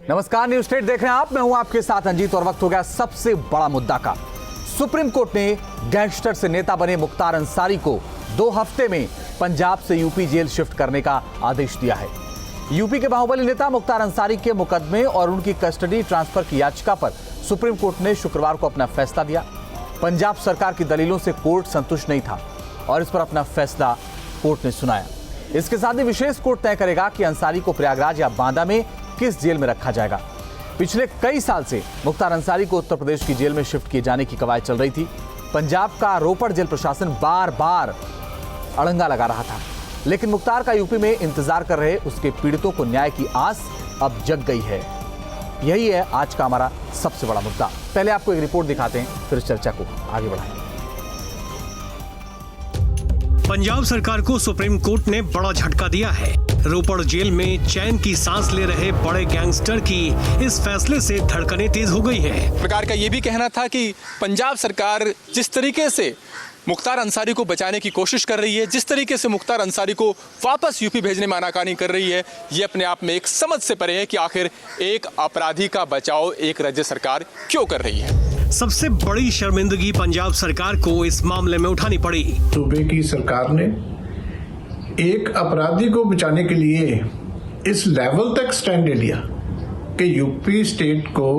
नमस्कार, news state देख रहे हैं आप। मैं हूं आपके साथ अंजीत और वक्त हो गया सबसे बड़ा मुद्दा का। सुप्रीम कोर्ट ने गैंगस्टर से नेता बने मुख्तार अंसारी को 2 हफ्ते में पंजाब से यूपी जेल शिफ्ट करने का आदेश दिया है। यूपी के बाहुबली नेता मुख्तार अंसारी के मुकदमे और उनकी कस्टडी ट्रांसफर की याचिका पर सुप्रीम कोर्ट ने शुक्रवार को अपना फैसला दिया। पंजाब सरकार की दलीलों से कोर्ट संतुष्ट नहीं था और इस पर अपना फैसला कोर्ट ने सुनाया। इसके साथ ही विशेष कोर्ट तय करेगा कि अंसारी को प्रयागराज या बांदा में किस जेल में रखा जाएगा। पिछले कई साल से मुख्तार अंसारी को उत्तर प्रदेश की जेल में शिफ्ट किए जाने की कवायद चल रही थी। पंजाब का रोपड़ जेल प्रशासन बार बार अड़ंगा लगा रहा था, लेकिन मुख्तार का यूपी में इंतजार कर रहे उसके पीड़ितों को न्याय की आस अब जग गई है। यही है आज का हमारा सबसे बड़ा मुद्दा। पहले आपको एक रिपोर्ट दिखाते हैं, फिर चर्चा को आगे बढ़ाएं। पंजाब सरकार को सुप्रीम कोर्ट ने बड़ा झटका दिया है। रोपड़ जेल में चैन की सांस ले रहे बड़े गैंगस्टर की इस फैसले से धड़कनें तेज हो गई है। सरकार का ये भी कहना था कि पंजाब सरकार जिस तरीके से मुख्तार अंसारी को बचाने की कोशिश कर रही है, जिस तरीके से मुख्तार अंसारी को वापस यूपी भेजने में आनाकानी कर रही है, ये अपने आप में एक समझ से परे है कि आखिर एक अपराधी का बचाव एक राज्य सरकार क्यों कर रही है। सबसे बड़ी शर्मिंदगी पंजाब सरकार को इस मामले में उठानी पड़ी। सूबे की सरकार ने एक अपराधी को बचाने के लिए इस लेवल तक स्टैंड ले लिया कि यूपी स्टेट को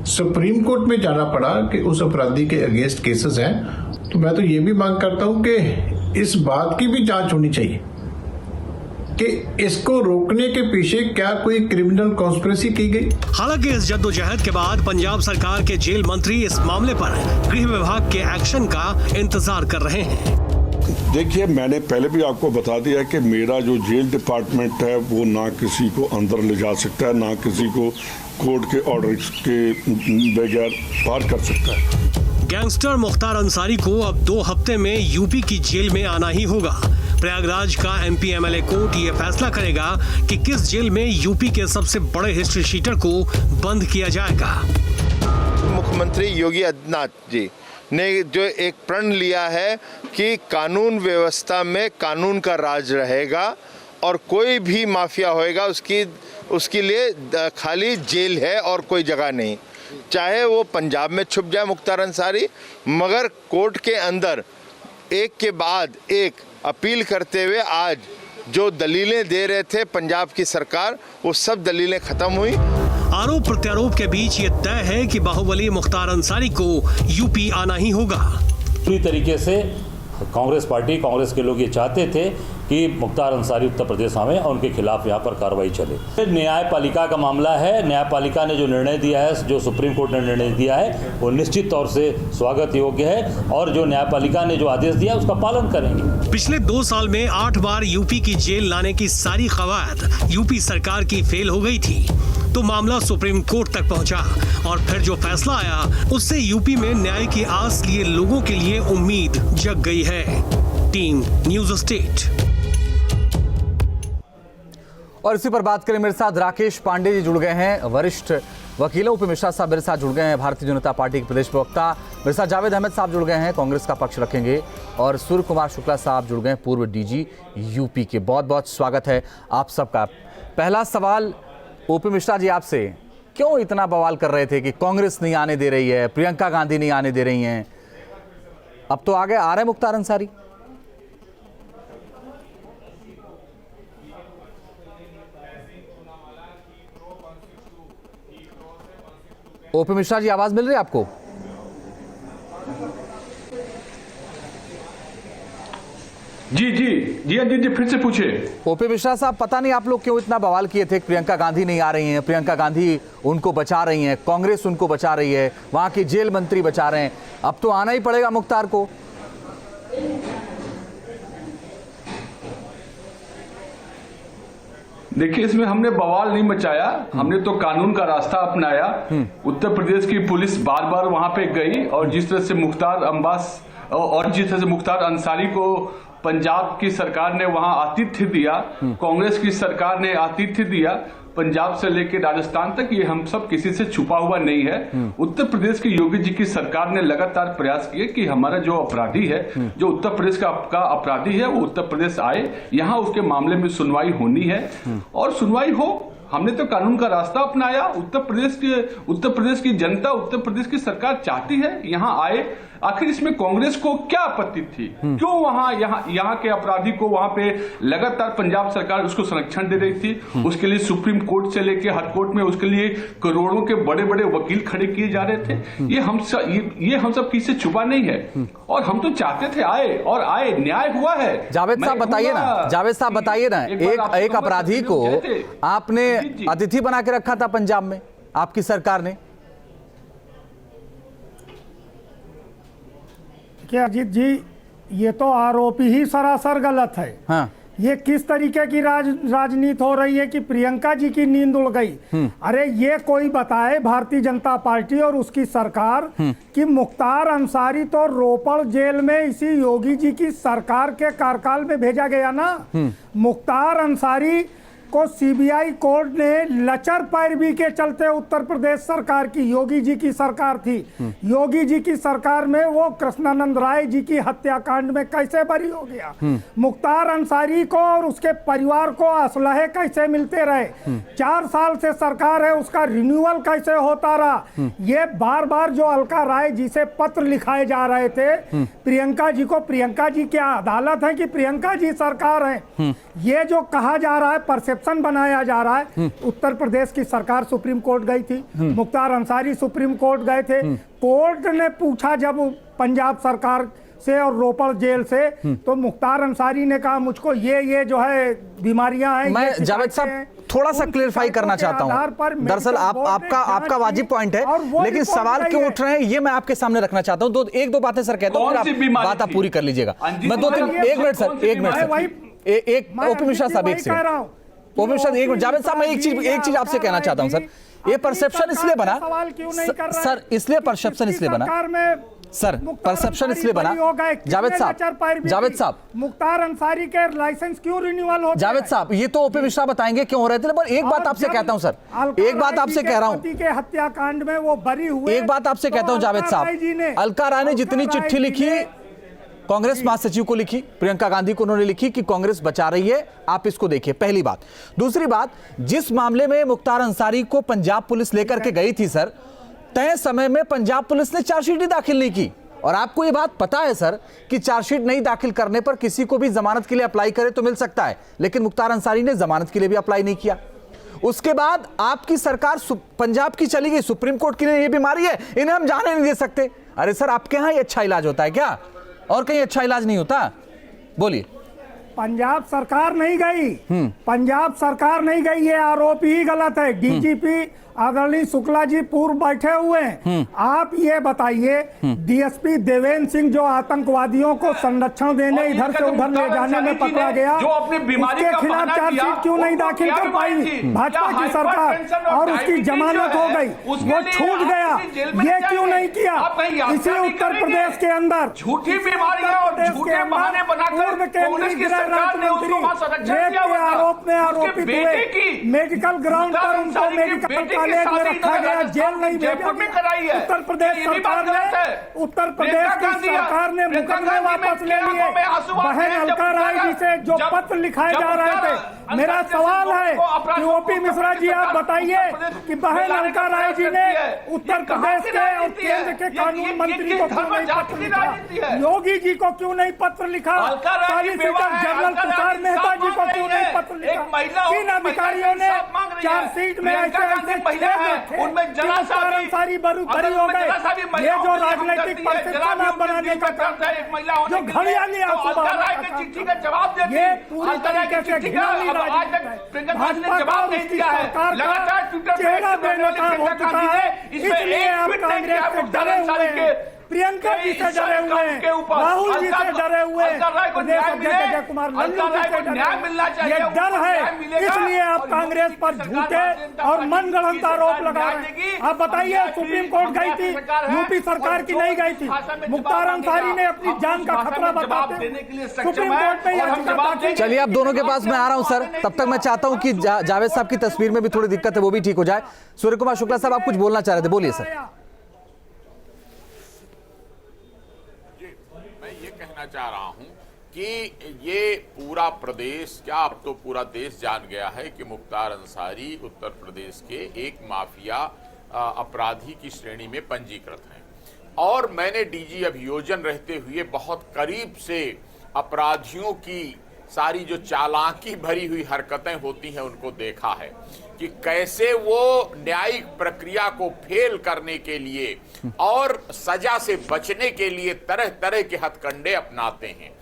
सुप्रीम कोर्ट में जाना पड़ा कि उस अपराधी के अगेंस्ट केसेस हैं। तो मैं तो ये भी मांग करता हूं कि इस बात की भी जांच होनी चाहिए कि इसको रोकने के पीछे क्या कोई क्रिमिनल कॉन्स्पिरेसी की गई। हालांकि इस जद्दोजहद के बाद पंजाब सरकार के जेल मंत्री इस मामले पर गृह विभाग के एक्शन का इंतजार कर रहे हैं। देखिए, मैंने पहले भी आपको बता दिया कि मेरा जो जेल डिपार्टमेंट है वो ना किसी को अंदर ले जा सकता है, ना किसी को कोर्ट के ऑर्डर के बगैर पार कर सकता है। गैंगस्टर मुख्तार अंसारी को अब 2 हफ्ते में यूपी की जेल में आना ही होगा। प्रयागराज का एमपी एमएलए कोर्ट ये फैसला करेगा कि किस जेल में यूपी के सबसे बड़े हिस्ट्री शीटर को बंद किया जाएगा। मुख्यमंत्री योगी आदित्यनाथ जी ने जो एक प्रण लिया है कि कानून व्यवस्था में कानून का राज रहेगा और कोई भी माफिया होएगा उसके लिए खाली जेल है और कोई जगह नहीं। चाहे वो पंजाब में छुप जाए मुख्तार अंसारी, मगर कोर्ट के अंदर एक के बाद एक अपील करते हुए आज जो दलीलें दे रहे थे पंजाब की सरकार, वो सब दलीलें खत्म हुई। आरोप प्रत्यारोप के बीच ये तय है कि बाहुबली मुख्तार अंसारी को यूपी आना ही होगा। पूरी तरीके से कांग्रेस पार्टी, कांग्रेस के लोग ये चाहते थे कि मुख्तार अंसारी उत्तर प्रदेश आवे और उनके खिलाफ यहाँ पर कार्रवाई चले। न्यायपालिका का मामला है। न्यायपालिका ने जो निर्णय दिया है, जो सुप्रीम कोर्ट ने निर्णय दिया है, वो निश्चित तौर से स्वागत योग्य है और जो न्यायपालिका ने जो आदेश दिया उसका पालन करेंगे। पिछले 2 साल में 8 बार यूपी की जेल लाने की सारी कवायद यूपी सरकार की फेल हो गई थी, तो मामला सुप्रीम कोर्ट तक पहुंचा और फिर जो फैसला आया उससे यूपी में न्याय की आस लिए लोगों के लिए उम्मीद जग गई है। Team news state. और इसी पर बात करें, मेरे साथ राकेश पांडे जी जुड़ गए हैं, वरिष्ठ वकीलों। उपी मिश्रा साहब मेरे साथ जुड़ गए हैं, भारतीय जनता पार्टी के प्रदेश प्रवक्ता। मेरे साथ जावेद अहमद साहब जुड़ गए हैं, कांग्रेस का पक्ष रखेंगे। और सूर्य कुमार शुक्ला साहब जुड़ गए हैं, पूर्व डीजी यूपी के। बहुत बहुत स्वागत है आप सबका। पहला सवाल ओपी मिश्रा जी आपसे, क्यों इतना बवाल कर रहे थे कि कांग्रेस नहीं आने दे रही है, प्रियंका गांधी नहीं आने दे रही हैं, अब तो आगे आ रहे मुख्तार अंसारी? ओपी मिश्रा जी, आवाज मिल रही है आपको? जी अजीत जी, फिर से पूछिए। ओपी मिश्रा साहब, पता नहीं आप लोग क्यों इतना बवाल किए थे, प्रियंका गांधी नहीं आ रही हैं, प्रियंका गांधी उनको बचा रही हैं, कांग्रेस उनको बचा रही है, वहां के जेल मंत्री बचा रहे हैं, अब तो आना ही पड़ेगा मुख्तार को। देखिए, इसमें हमने बवाल नहीं मचाया, हमने तो कानून का रास्ता अपनाया। उत्तर प्रदेश की पुलिस बार बार वहां पे गई और जिस तरह से मुख्तार अंसारी को पंजाब की सरकार ने वहां आतिथ्य दिया, कांग्रेस की सरकार ने आतिथ्य दिया, पंजाब से लेकर राजस्थान तक, ये हम सब किसी से छुपा हुआ नहीं है। उत्तर प्रदेश की योगी जी की सरकार ने लगातार प्रयास किए कि हमारा जो अपराधी है, जो उत्तर प्रदेश का अपराधी है, वो उत्तर प्रदेश आए, यहाँ उसके मामले में सुनवाई होनी है और सुनवाई हो हमने तो कानून का रास्ता अपनाया। उत्तर प्रदेश की जनता, उत्तर प्रदेश की सरकार चाहती है यहाँ आए। आखिर इसमें कांग्रेस को क्या आपत्ति थी? क्यों यहाँ के अपराधी को वहां पे लगातार पंजाब सरकार उसको संरक्षण दे रही थी? उसके लिए सुप्रीम कोर्ट से लेके हाई कोर्ट में उसके लिए करोड़ों के बड़े बड़े वकील खड़े किए जा रहे थे। ये हम सब किसी से छुपा नहीं है, और हम तो चाहते थे आए, न्याय हुआ है। जावेद साहब बताइए ना, एक अपराधी को आपने अतिथि बना के रखा था पंजाब में आपकी सरकार ने। क्या अजीत जी, ये तो आरोपी ही सरासर गलत है। हाँ। ये किस तरीके की राजनीति हो रही है कि प्रियंका जी की नींद उड़ गई। अरे ये कोई बताए, भारतीय जनता पार्टी और उसकी सरकार, कि मुख्तार अंसारी तो रोपड़ जेल में इसी योगी जी की सरकार के कार्यकाल में भेजा गया ना। मुख्तार अंसारी को सीबीआई कोर्ट ने लचर पैरवी के चलते, उत्तर प्रदेश सरकार की, योगी जी की सरकार थी, योगी जी की सरकार में वो कृष्णानंद राय जी की हत्याकांड में कैसे बरी हो गया। मुख्तार अंसारी को और उसके परिवार को असलहे कैसे मिलते रहे। 4 साल से सरकार है, उसका रिन्यूअल कैसे होता रहा। ये बार बार जो अलका राय जी से पत्र लिखाए जा रहे थे प्रियंका जी को, प्रियंका जी क्या अदालत है कि प्रियंका जी सरकार है। ये जो कहा जा रहा है, परसेप्शन बनाया जा रहा है। उत्तर प्रदेश की सरकार सुप्रीम कोर्ट गई थी, मुख्तार अंसारी सुप्रीम कोर्ट गए थे। कोर्ट ने पूछा जब पंजाब सरकार से और रोपड़ जेल से, तो मुख्तार अंसारी ने कहा मुझको ये जो है बीमारियां हैं। मैं जावेद साहब थोड़ा सा क्लियरफाई करना चाहता हूं। दरअसल आपका वाजिब पॉइंट है, लेकिन सवाल क्यों उठ रहे हैं ये मैं आपके सामने रखना चाहता हूं। एक दो बातें सर कहता हूं, बात आप पूरी कर लीजिएगा। मैं 2-3 एक मिनट सर, एक ओपी मिश्रा साहब, एक मिनट जावेद साहब, मैं एक चीज आपसे कहना चाहता हूं सर। ये परसेप्शन इसलिए बना सर, इसलिए परसेप्शन इसलिए बना सर, परसेप्शन इसलिए बना जावेद साहब मुख्तार अंसारी के लाइसेंस क्यों रिन्यूअल हो? जावेद साहब ये तो ओपी मिश्रा बताएंगे क्यों हो रहे थे, पर एक बात आपसे कहता हूं सर, एक बात आपसे कह रहा हूं, के हत्याकांड में वो बरी हुए। एक बात आपसे कहता हूं जावेद साहब, अलका राय ने जितनी चिट्ठी लिखी कांग्रेस महासचिव को लिखी, प्रियंका गांधी को उन्होंने लिखी कि कांग्रेस बचा रही है, आप इसको देखिए, पहली बात। दूसरी बात, जिस मामले में मुख्तार अंसारी को पंजाब पुलिस लेकर के गई थी सर, तय समय में पंजाब पुलिस ने चार्जशीट ही दाखिल नहीं की। और आपको ये बात पता है सर कि चार्जशीट नहीं दाखिल करने पर किसी को भी जमानत के लिए अप्लाई करे तो मिल सकता है, लेकिन मुख्तार अंसारी ने जमानत के लिए भी अप्लाई नहीं किया। उसके बाद आपकी सरकार पंजाब की चली गई, सुप्रीम कोर्ट की ये बीमारी है, इन्हें हम जाने नहीं दे सकते। अरे सर आपके यहां ये अच्छा इलाज होता है क्या? और कहीं अच्छा इलाज नहीं होता? बोलिए। पंजाब सरकार नहीं गई, पंजाब सरकार नहीं गई, ये आरोप ही गलत है। डीजीपी आदरणीय शुक्ला जी पूर्व बैठे हुए हैं। आप ये बताइए, डीएसपी देवेंद्र सिंह जो आतंकवादियों को संरक्षण देने इधर से उधर ले जाने में पकड़ा गया, उसके खिलाफ चार्जशीट क्यों नहीं दाखिल कर पाई भाजपा की सरकार, और उसकी जमानत हो गई, वो छूट गया, ये क्यों नहीं किया? इसी उत्तर प्रदेश के अंदर झूठी बीमारियां और झूठे बहाने बनाकर कांग्रेस की सरकार ने उसको वहां संरक्षण दिया हुआ था। आरोप में आरोपित हुए, मेडिकल ग्राउंड पर उनको मेडिकल कॉलेज में रखा गया, जेल नहीं भेजा गया। उत्तर प्रदेश सरकार ने, उत्तर प्रदेश की सरकार ने मुकदमे वापस ले लिए। बहन अलका राय जी से जो पत्र लिखाए जा रहे थे, मेरा सवाल है कि ओपी मिश्रा जी आप बताइए कि बहन अलका राय जी ने उत्तर प्रदेश के और केंद्र के कानून मंत्री को क्यों नहीं पत्र लिखा? योगी जी को क्यों नहीं पत्र लिखा? सॉलिसिटर जनरल तुषार मेहता जी को क्यों नहीं पत्र लिखा? किन अधिकारियों ने चार्जशीट में ऐसे उनमें जरा सा भी बरी हो गए? ये जो राजनीतिक परसेप्शन आप बनाने का काम है, एक महिला जो घड़ियाली चिट्ठी का जवाब देती, ये पूरी तरीके से घिनौनी राजनीति है। भाजपा जवाब नहीं दिया है, लगातार ट्विटर चेहरा बेनकाब हो चुका है। इसलिए आप कांग्रेस से डरे हुए हैं, प्रियंका जी से डरे हुए हैं, राहुल जी से डरे हुए हैं, प्रदेश अध्यक्ष अजय कुमार लल्लू जी से डरे हैं। ये डर है, इसलिए आप कांग्रेस पर झूठे और मनगढ़ंत आरोप लगा रहे हैं। आप बताइए, सुप्रीम कोर्ट गई थी, यूपी सरकार की नहीं गई थी। मुख्तार अंसारी ने अपनी जान का खतरा बताते सुप्रीम कोर्ट में याचिका दाखिल। चलिए आप दोनों के पास मैं आ रहा हूं सर, तब तक मैं चाहता हूं कि जावेद साहब की तस्वीर में भी थोड़ी दिक्कत है, वो भी ठीक हो जाए। सूर्य कुमार शुक्ला साहब आप कुछ बोलना चाह रहे थे, बोलिए सर। कहना चाह रहा हूं कि ये पूरा प्रदेश, क्या अब तो पूरा देश जान गया है कि मुख्तार अंसारी उत्तर प्रदेश के एक माफिया अपराधी की श्रेणी में पंजीकृत हैं। और मैंने डीजी अभियोजन रहते हुए बहुत करीब से अपराधियों की सारी जो चालाकी भरी हुई हरकतें होती हैं उनको देखा है कि कैसे वो न्यायिक प्रक्रिया को फेल करने के लिए और सजा से बचने के लिए तरह तरह के हथकंडे अपनाते हैं।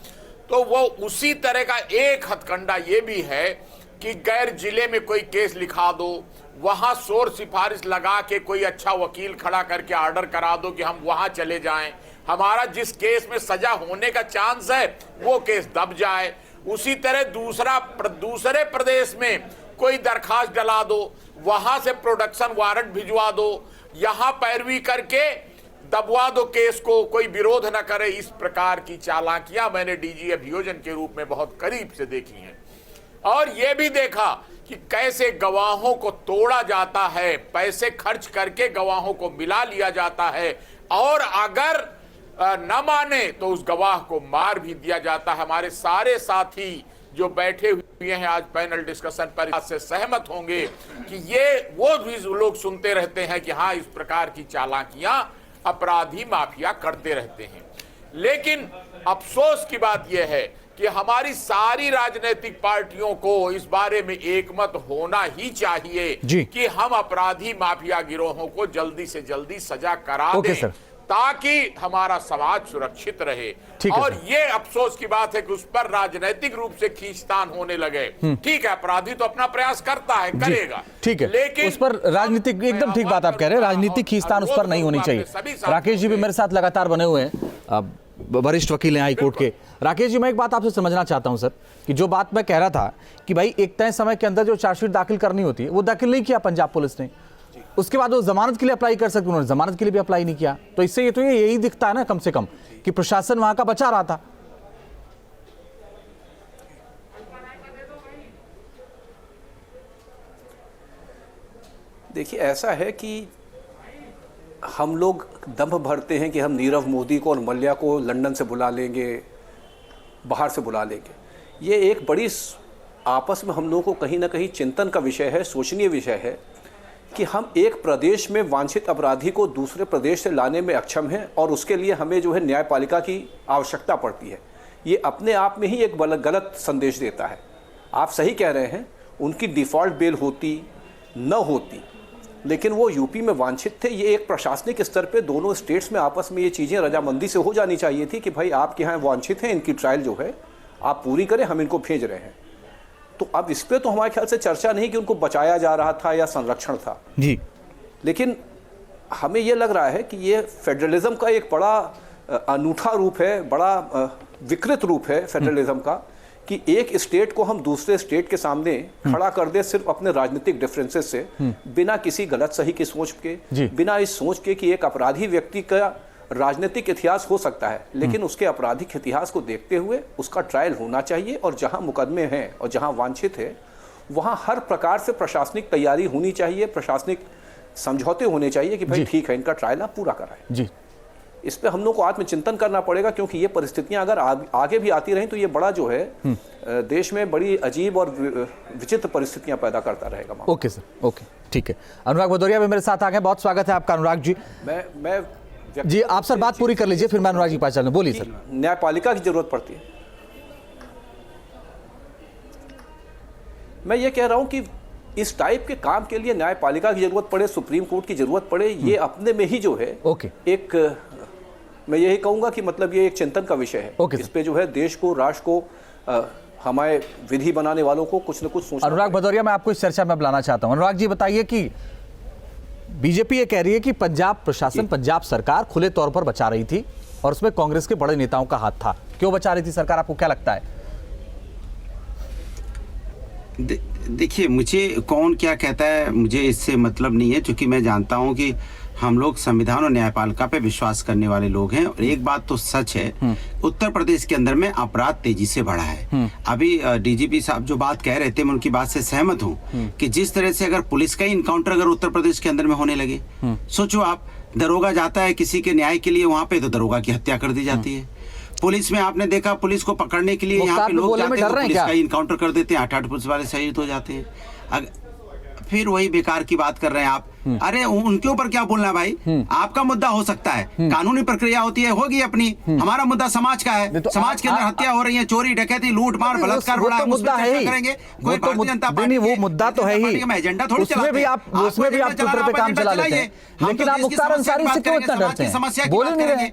तो वो उसी तरह का एक हथकंडा ये भी है कि गैर जिले में कोई केस लिखा दो, वहां शोर सिफारिश लगा के कोई अच्छा वकील खड़ा करके ऑर्डर करा दो कि हम वहां चले जाएं, हमारा जिस केस में सजा होने का चांस है वो केस दब जाए। उसी तरह दूसरे प्रदेश में कोई दरखास्त डला दो, वहां से प्रोडक्शन वारंट भिजवा दो, यहां पैरवी करके दबवा दो केस को, कोई विरोध न करे। इस प्रकार की चालाकियां मैंने डीजी अभियोजन के रूप में बहुत करीब से देखी हैं। और यह भी देखा कि कैसे गवाहों को तोड़ा जाता है, पैसे खर्च करके गवाहों को मिला लिया जाता है, और अगर न माने तो उस गवाह को मार भी दिया जाता है। हमारे सारे साथी जो बैठे हुए हैं आज पैनल डिस्कशन पर इस से सहमत होंगे कि ये वो भी लोग सुनते रहते हैं कि हाँ, इस प्रकार की चालाकियां अपराधी माफिया करते रहते हैं। लेकिन अफसोस की बात यह है कि हमारी सारी राजनीतिक पार्टियों को इस बारे में एकमत होना ही चाहिए कि हम अपराधी माफिया गिरोहों को जल्दी से जल्दी सजा करा दें ताकि हमारा समाज सुरक्षित रहे। और ये अफसोस की बात है कि उस पर राजनीतिक रूप से खींचतान होने लगे। ठीक है, अपराधी तो अपना प्रयास करता है, करेगा, ठीक है, लेकिन उस पर राजनीतिक, एकदम ठीक बात आप कह रहे हैं, राजनीतिक खींचतान उस पर नहीं होनी चाहिए। राकेश जी भी मेरे साथ लगातार बने हुए हैं, वरिष्ठ वकील हैं हाई कोर्ट के। राकेश जी, मैं एक बात आपसे समझना चाहता हूं सर, कि जो बात मैं कह रहा था कि भाई एक तय समय के अंदर जो चार्जशीट दाखिल करनी होती है वो दाखिल नहीं किया पंजाब पुलिस ने, उसके बाद वो जमानत के लिए अप्लाई कर सकते, उन्होंने जमानत के लिए भी अप्लाई नहीं किया। तो इससे ये तो यही दिखता है ना कम से कम कि प्रशासन वहां का बचा रहा था। देखिए, ऐसा है कि हम लोग दम भरते हैं कि हम नीरव मोदी को और मल्ल्या को लंदन से बुला लेंगे, बाहर से बुला लेंगे। ये एक बड़ी आपस में हम लोगों को कहीं ना कहीं चिंतन का विषय है, सोचनीय विषय है कि हम एक प्रदेश में वांछित अपराधी को दूसरे प्रदेश से लाने में अक्षम हैं और उसके लिए हमें जो है न्यायपालिका की आवश्यकता पड़ती है। ये अपने आप में ही एक गलत संदेश देता है। आप सही कह रहे हैं, उनकी डिफ़ॉल्ट बेल होती न होती, लेकिन वो यूपी में वांछित थे। ये एक प्रशासनिक स्तर पे दोनों स्टेट्स में आपस में ये चीज़ें रजामंदी से हो जानी चाहिए थी कि भाई आपके यहाँ वांछित हैं, इनकी ट्रायल जो है आप पूरी करें, हम इनको भेज रहे हैं। तो अब इस पे तो हमारे ख्याल से चर्चा नहीं कि उनको बचाया जा रहा था या संरक्षण था जी, लेकिन हमें ये लग रहा है कि ये फेडरलिज्म का एक बड़ा अनूठा रूप है, बड़ा विकृत रूप है फेडरलिज्म का, कि एक स्टेट को हम दूसरे स्टेट के सामने खड़ा कर दे सिर्फ अपने राजनीतिक डिफरेंसेस से, बिना किसी गलत सही की सोच के, बिना इस सोच के कि एक अपराधी व्यक्ति का राजनीतिक इतिहास हो सकता है, लेकिन उसके आपराधिक इतिहास को देखते हुए उसका ट्रायल होना चाहिए। और जहां मुकदमे हैं और जहां वांछित है वहां हर प्रकार से प्रशासनिक तैयारी होनी चाहिए, प्रशासनिक समझौते होने चाहिए कि भाई ठीक है, इनका ट्रायल आप पूरा कराएं जी। इस पे हम लोग को आत्मचिंतन करना पड़ेगा, क्योंकि ये परिस्थितियां अगर आगे भी आती रहें तो ये बड़ा जो है देश में बड़ी अजीब और विचित्र परिस्थितियां पैदा करता रहेगा। ओके सर, ओके, ठीक है। अनुराग भदौरिया भी मेरे साथ आ गए, बहुत स्वागत है आपका अनुराग जी। मैं जी, आप सर बात पूरी कर लीजिए, फिर मैं अनुराग जी पास चलूं। बोलिए सर। न्यायपालिका की जरूरत पड़ती है। मैं ये कह रहा हूं कि इस टाइप के काम के लिए न्यायपालिका की जरूरत पड़े, सुप्रीम कोर्ट की जरूरत पड़े, ये अपने में ही जो है एक, मैं यही कहूंगा कि मतलब ये एक चिंतन का विषय है। इस पे जो है देश को, राष्ट्र को, हमारे विधि बनाने वालों को कुछ न कुछ सोचना। अनुराग भदौरिया, मैं आपको इस चर्चा में बुलाना चाहता हूं। अनुराग जी बताइए कि बीजेपी ये कह रही है कि पंजाब प्रशासन, पंजाब सरकार खुले तौर पर बचा रही थी और उसमें कांग्रेस के बड़े नेताओं का हाथ था। क्यों बचा रही थी सरकार, आपको क्या लगता है? देखिए, मुझे कौन क्या कहता है मुझे इससे मतलब नहीं है, क्योंकि मैं जानता हूं कि हम लोग संविधान और न्यायपालिका पे विश्वास करने वाले लोग हैं। और एक बात तो सच है, उत्तर प्रदेश के अंदर में अपराध तेजी से बढ़ा है। अभी डीजीपी साहब जो बात कह रहे थे, मैं उनकी बात से सहमत हूं कि जिस तरह से अगर पुलिस का इनकाउंटर अगर उत्तर प्रदेश के अंदर में होने लगे, सोचो आप, दरोगा जाता है किसी के न्याय के लिए वहां पे, तो दरोगा की हत्या कर दी जाती है। पुलिस में आपने देखा, पुलिस को पकड़ने के लिए यहाँ पे लोग जाते हैं तो पुलिस का इनकाउंटर कर देते हैं, 8-8 पुलिस वाले शहीद हो जाते हैं। फिर वही बेकार की बात कर रहे हैं आप। अरे उनके ऊपर क्या बोलना भाई, आपका मुद्दा हो सकता है, कानूनी प्रक्रिया होती है, होगी अपनी। हमारा मुद्दा समाज का है, तो समाज के अंदर हत्या हो रही है, चोरी डकैती लूट मार बलात्कार हो रहा है, मुद्दा है ही। करेंगे कोई भारतीय जनता पार्टी, वो मुद्दा तो है ही, एजेंडा थोड़ी उसमें भी आप ट्विटर पे काम चला लेते हैं, लेकिन आप मुख्तार अंसारी से क्यों इतना डरते हैं? बोल नहीं रहे,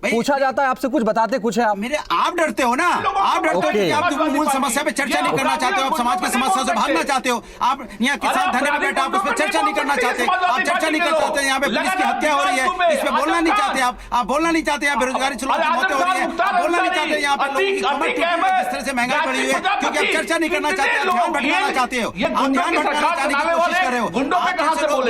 पूछा जाता है आपसे, कुछ बताते कुछ है आप। मेरे आप डरते हो ना, आप डरते हो कि आप मूल समस्या पे चर्चा नहीं करना चाहते हो, आप समाज की समस्या से भागना चाहते हो। आप यहाँ किसान धरने पे बैठे, आप उस पर चर्चा नहीं करना चाहते, आप चर्चा नहीं करना चाहते। यहाँ पे पुलिस की हत्या हो रही है, इस पे बोलना नहीं चाहते आप बोलना नहीं चाहते। यहाँ बेरोजगारी चलो मौतें हो रही है, आप बोलना नहीं चाहते। यहाँ पे जिस तरह से महंगाई बढ़ी हुई है, क्योंकि आप चर्चा नहीं करना चाहते, ध्यान भटकाना चाहते हो, आप ध्यान भटकाने की कोशिश कर रहे हो।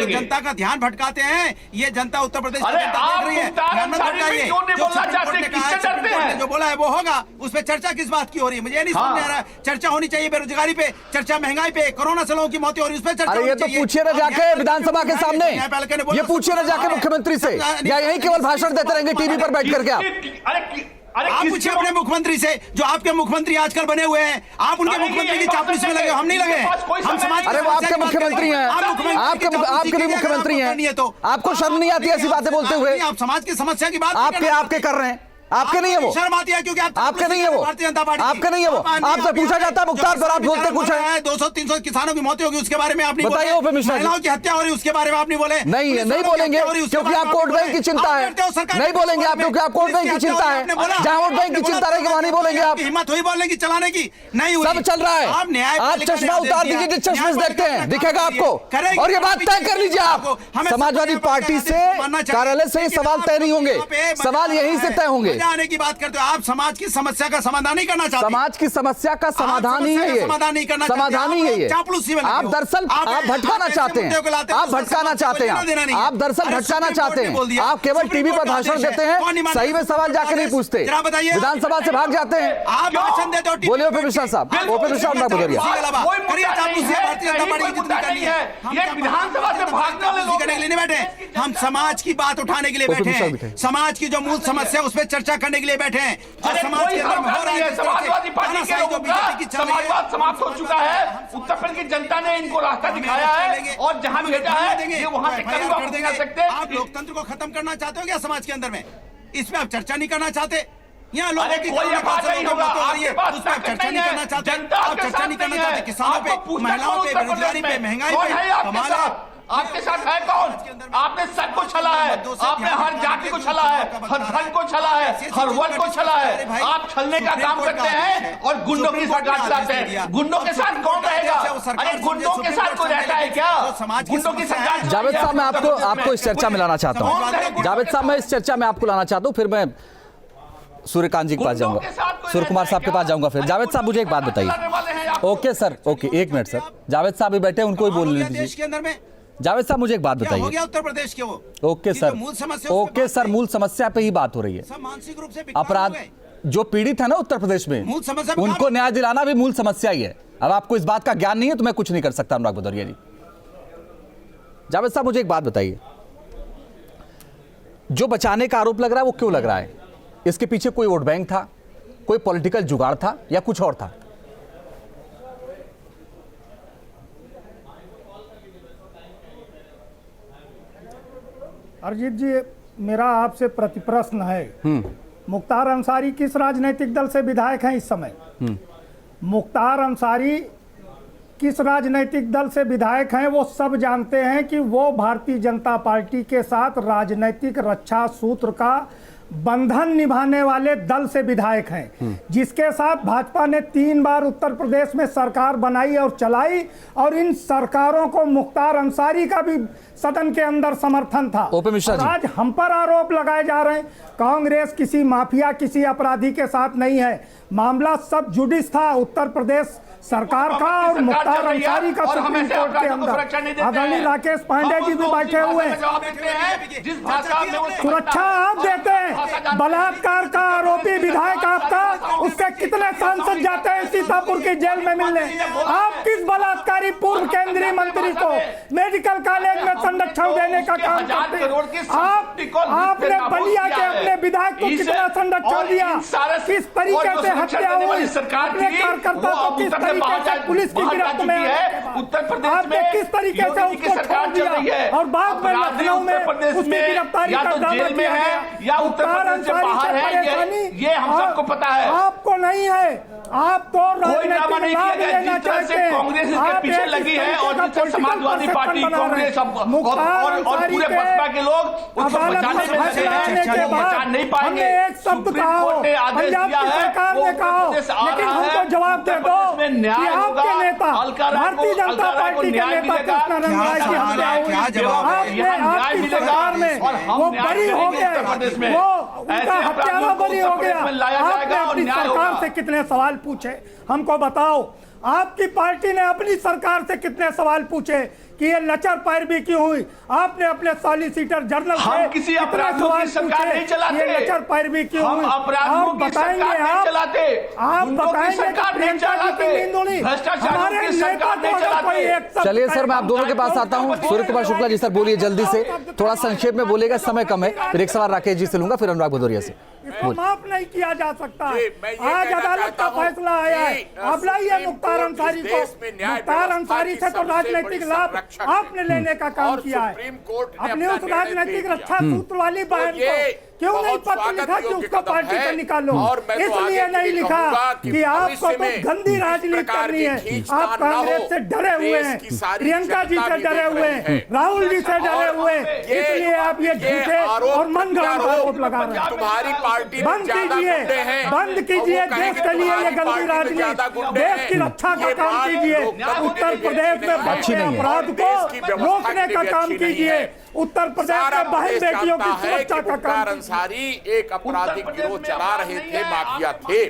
जनता का ध्यान भटकाते हैं, ये जनता उत्तर प्रदेश की जनता देख रही है, ध्यान मत भटकाइए। जो बोला है वो होगा, उस पर चर्चा किस बात की हो रही है? मुझे नहीं समझ आ रहा है। चर्चा होनी चाहिए बेरोजगारी पे, चर्चा महंगाई पे, कोरोना से लोगों की मौतें हो रही है, उस पर चर्चा होनी चाहिए। ये तो पूछिए ना जाके विधानसभा के सामने, ये पूछिए ना जाके मुख्यमंत्री से, या यही केवल भाषण देते रहेंगे टीवी पर बैठ करके आप? आप पूछिए अपने मुख्यमंत्री से, जो आपके मुख्यमंत्री आजकल बने हुए हैं, आप उनके मुख्यमंत्री की चापलूसी में लगे, हम नहीं लगे। हम समाज, अरे वो आपके मुख्यमंत्री हैं, आपके भी मुख्यमंत्री हैं, तो आपको शर्म नहीं आती ऐसी बातें बोलते हुए? आप समाज की समस्या की बात आपके कर रहे हैं, आपके नहीं है वो, शर्म आती है क्योंकि आपके नहीं है वो, भारतीय जनता पार्टी आपके नहीं है वो। आपसे पूछा जाता है मुख्तार पर, आप बोलते कुछ है। 200-300 किसानों की मौतें होगी, उसके बारे में आप नहीं बताइए। ओपी मिश्रा, महिलाओं की हत्या हो रही है, उसके बारे में आप नहीं बोले। नहीं बोलेंगे क्योंकि आपको वोट बैंक की चिंता है। नहीं बोलेंगे आप क्योंकि आपको वोट बैंक की चिंता है। जहाँ वोट बैंक की चिंता रहेगी वहाँ नहीं बोलेंगे आप। हिम्मत हुई बोलने की, चलाने की नहीं, सब चल रहा है। आप चश्मा उतार दीजिए जिस चश्मे से देखते हैं, दिखेगा आपको। और ये बात तय कर लीजिए आप, समाजवादी पार्टी से, कार्यालय से सवाल तय नहीं होंगे, सवाल यहीं से तय होंगे। आने की बात करते हो आप, समाज की समस्या का समाधान नहीं करना चाहते। समाज की समस्या का समाधान ही है ये, समाधान ही है ये। आप दरअसल आप भटकाना चाहते हैं, आप भटकाना चाहते हैं, आप दरअसल भटकाना चाहते हैं। आप केवल टीवी पर भाषण देते हैं, सही में सवाल जाके नहीं पूछते, विधानसभा से भाग जाते हैं। आप भाषण देते हो। बोलिए ओपी मिश्रा साहब, ओपी मिश्रा अपना बोलिए। हम समाज की बात उठाने के लिए बैठे हैं, समाज की जो मूल समस्या उस पर चर्चा करने के लिए बैठे हैं। जो समाज के अंदर हो रहा है, समाजवादी पार्टी के लोग भी समाजवाद समाप्त हो चुका है। उत्तर प्रदेश की जनता ने इनको रास्ता दिखाया है और जहां भेजा है ये वहां से कभी वापस नहीं आ सकते। आप लोकतंत्र को खत्म करना चाहते हो क्या समाज के अंदर में? इसमें आप चर्चा नहीं करना चाहते? यहाँ लोगों की चर्चा नहीं करना चाहते, आप चर्चा नहीं करना चाहते किसानों पे, महिलाओं पे, बेरोजगारी पे, महंगाई पे। आपके साथ है कौन? आपने सबको छला है, आपने हर जाति को छला है, हर धर्म को छला है, हर वर्ग को छला है। आप छलने का काम करते हैं और गुंडों की सरकार चलाते हैं। गुंडों के साथ कौन रहेगा? अरे गुंडों के साथ कोई रहता है क्या? गुंडों की सरकार। जावेद साहब, मैं आपको इस चर्चा में लाना चाहता हूँ। जावेद साहब, मैं इस चर्चा में आपको लाना चाहता हूँ, फिर मैं सूर्यकांत जी के पास जाऊंगा, सूर्य कुमार साहब के पास जाऊंगा। फिर जावेद साहब मुझे एक बात बताइए। ओके सर, ओके, एक मिनट सर, जावेद साहब भी बैठे, उनको ही बोलने दीजिए। जावेद साहब मुझे एक बात बताइए। हो गया उत्तर प्रदेश के वो। ओके सर, ओके सर, मूल समस्या पे ही बात हो रही है। मानसिक रूप से अपराध जो पीड़ित है ना उत्तर प्रदेश में, उनको न्याय दिलाना भी मूल समस्या ही है। अब आपको इस बात का ज्ञान नहीं है तो मैं कुछ नहीं कर सकता। अनुराग भदौरिया जी, जावेद साहब मुझे एक बात बताइए, जो बचाने का आरोप लग रहा है वो क्यों लग रहा है? इसके पीछे कोई वोट बैंक था, कोई पॉलिटिकल जुगाड़ था, या कुछ और था? अरजीत जी, मेरा आपसे प्रतिप्रश्न है, मुख्तार अंसारी किस राजनीतिक दल से विधायक हैं इस समय? मुख्तार अंसारी किस राजनीतिक दल से विधायक हैं वो सब जानते हैं कि वो भारतीय जनता पार्टी के साथ राजनीतिक रक्षा सूत्र का बंधन निभाने वाले दल से विधायक हैं, जिसके साथ भाजपा ने 3 बार उत्तर प्रदेश में सरकार बनाई और चलाई, और इन सरकारों को मुख्तार अंसारी का भी सदन के अंदर समर्थन था। और आज हम पर आरोप लगाए जा रहे हैं कांग्रेस किसी माफिया, किसी अपराधी के साथ नहीं है। मामला सब जुडिस था, उत्तर प्रदेश सरकार का और मुख्तार अंसारी का सुप्रीम कोर्ट के अंदर। आदरणीय राकेश पांडे जी भी बैठे हुए हैं। सुरक्षा आप देते हैं, बलात्कार का आरोपी विधायक आपका, उसके कितने सांसद जाते हैं सीतापुर की जेल में मिलने? आप किस बलात्कारी पूर्व केंद्रीय मंत्री को मेडिकल कॉलेज में संरक्षण देने का काम करते हैं? आपने बलिया के अपने विधायक को कितना संरक्षण दिया? किस तरीके से हत्या हुई? अपने कार्यकर्ता को किस तरीके से पुलिस की गिरफ्त में आपने किस तरीके से उसको छोड़ दिया और बाद में लखनऊ में उसकी गिरफ्तारी का दावा किया गया? मुख्तार अंसारी से परेशानी ये हम सबको पता है। आपको नहीं है। आप तो राजनीतिक लाभ लेना चाहते हैं। कांग्रेस इसके पीछे लगी है और जिससे समाजवादी पार्टी, कांग्रेस और पूरे बसपा के लोग उसको बचाने में लगे हैं, वो बचा नहीं पाएंगे। एक शब्द कहो, पंजाब की सरकार ने कहो, लेकिन हमको जवाब दे दो कि आपके नेता भारतीय जनता पार्टी के नेता कृष्ण रंगराज की हत्या हुई, आपकी सरकार में वो बरी हो गए, वो उनका हत्यारा बरी हो गया। आपने अपनी सरकार से कितने सवाल पूछे? हमको बताओ। आपकी पार्टी ने अपनी सरकार से कितने सवाल पूछे कि ये लचर पैरवी क्यों हुई? आपने अपने सॉलिसिटर जनरल हम किसी अपराधियों की सरकार नहीं चलाते। ये लचर पैरवी क्यों हुई? हम अपराधियों की सरकार नहीं चलाते। आप बताएंगे प्रियंका जी की नींद उड़ी, भ्रष्टाचारियों की सरकार नहीं चलाते। चलिए सर, मैं आप दोनों के पास आता हूं। सूर्य कुमार शुक्ला जी, सर बोलिए जल्दी से, थोड़ा संक्षेप में बोलेगा, समय कम है। फिर एक सवाल राकेश जी से लूंगा, फिर अनुराग भदौरिया से। माफ नहीं किया जा सकता। आज अदालत का फैसला आया है, अब लाइए मुख्तार अंसारी को। मुख्तार अंसारी से तो राजनीतिक लाभ आपने लेने का काम किया है। अपने उस राजनीतिक रक्षा सूत्र वाली बहन को क्यों नहीं पत्र लिखा कि उसको पार्टी से निकालो? इसलिए नहीं लिखा कि आपको तो गंदी राजनीति करनी है। आप कांग्रेस से डरे हुए हैं, प्रियंका जी से डरे हुए हैं, राहुल जी से डरे हुए हैं, इसलिए आप ये झूठे और मनगढ़ंत आरोप लगा रहे हैं। तुम्हारी पार्टी बंद कीजिए, बंद कीजिए देश के लिए ये गंदी राजनीति, देश की रक्षा का काम कीजिए। उत्तर प्रदेश में बढ़ते अपराध को रोकने का काम कीजिए। उत्तर प्रदेश में बहन बेटियों की सुरक्षा का काम। अंसारी एक आपराधिक गिरोह चला रहे थे, माफिया थे,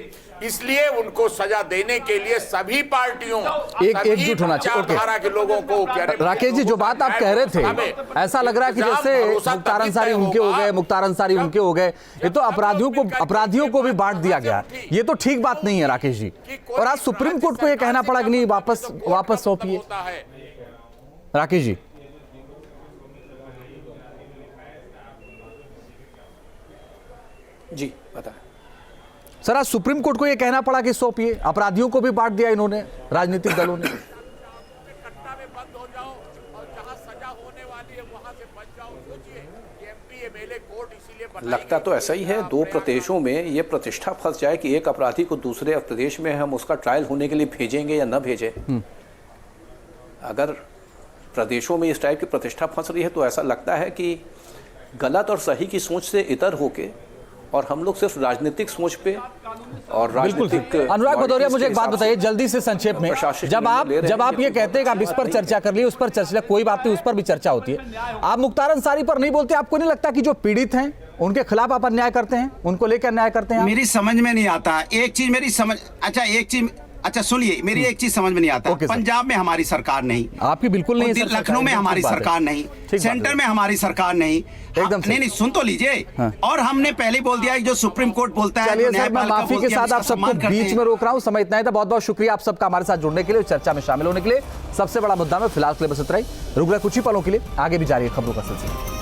इसलिए उनको सजा देने के लिए सभी पार्टियों एकजुट होना चाहिए। धारा के लोगों को। राकेश जी, जो बात आप कह रहे थे, ऐसा लग रहा है कि जैसे मुख्तार अंसारी उनके हो गए, मुख्तार अंसारी उनके हो गए, ये तो अपराधियों को भी बांट दिया गया। ये तो ठीक बात नहीं है राकेश जी। और आज सुप्रीम कोर्ट को ये कहना पड़ा कि नहीं, वापस सौंपिए। राकेश जी, जी बता सर, आज सुप्रीम कोर्ट को यह कहना पड़ा कि सौंपिए, अपराधियों को भी बांट दिया इन्होंने, राजनीतिक दलों ने। लगता तो ऐसा ही है। दो प्रदेशों में ये प्रतिष्ठा फंस जाए कि एक अपराधी को दूसरे प्रदेश में हम उसका ट्रायल होने के लिए भेजेंगे या न भेजें। अगर प्रदेशों में इस टाइप की प्रतिष्ठा फंस रही है तो ऐसा लगता है कि गलत और सही की सोच से इतर होके और हम लोग सिर्फ राजनीतिक सोच पे और राजनीतिक। अनुराग भदौरिया, मुझे एक बात बताइए जल्दी से संक्षेप में, जब आप ये कहते हैं कि आप इस पर चर्चा कर लिए, उस पर चर्चा, कोई बात नहीं, उस पर भी चर्चा होती है, आप मुख्तार अंसारी पर नहीं बोलते? आपको नहीं लगता कि जो पीड़ित हैं उनके खिलाफ आप अन्याय करते हैं, उनको लेकर अन्याय करते हैं? मेरी समझ में नहीं आता एक चीज, मेरी समझ, अच्छा सुनिए, मेरी एक चीज समझ में नहीं आता। पंजाब में हमारी सरकार नहीं, आपकी बिल्कुल नहीं, लखनऊ में हमारी सरकार नहीं, सेंटर में हमारी सरकार नहीं, एकदम नहीं, सुन तो लीजिए। और हमने पहले बोल दिया कि जो सुप्रीम कोर्ट बोलता है। चलिए सर, मैं माफी के साथ आप सबको बीच में रोक रहा हूं, समय इतना ही था। बहुत बहुत शुक्रिया आप सबका हमारे साथ जुड़ने के लिए, चर्चा में शामिल होने के लिए। सबसे बड़ा मुद्दा में फिलहाल के लिए बस इतना ही। रुक रहे कुछ ही पलों के लिए, आगे भी जारी है खबरों का सिलसिला।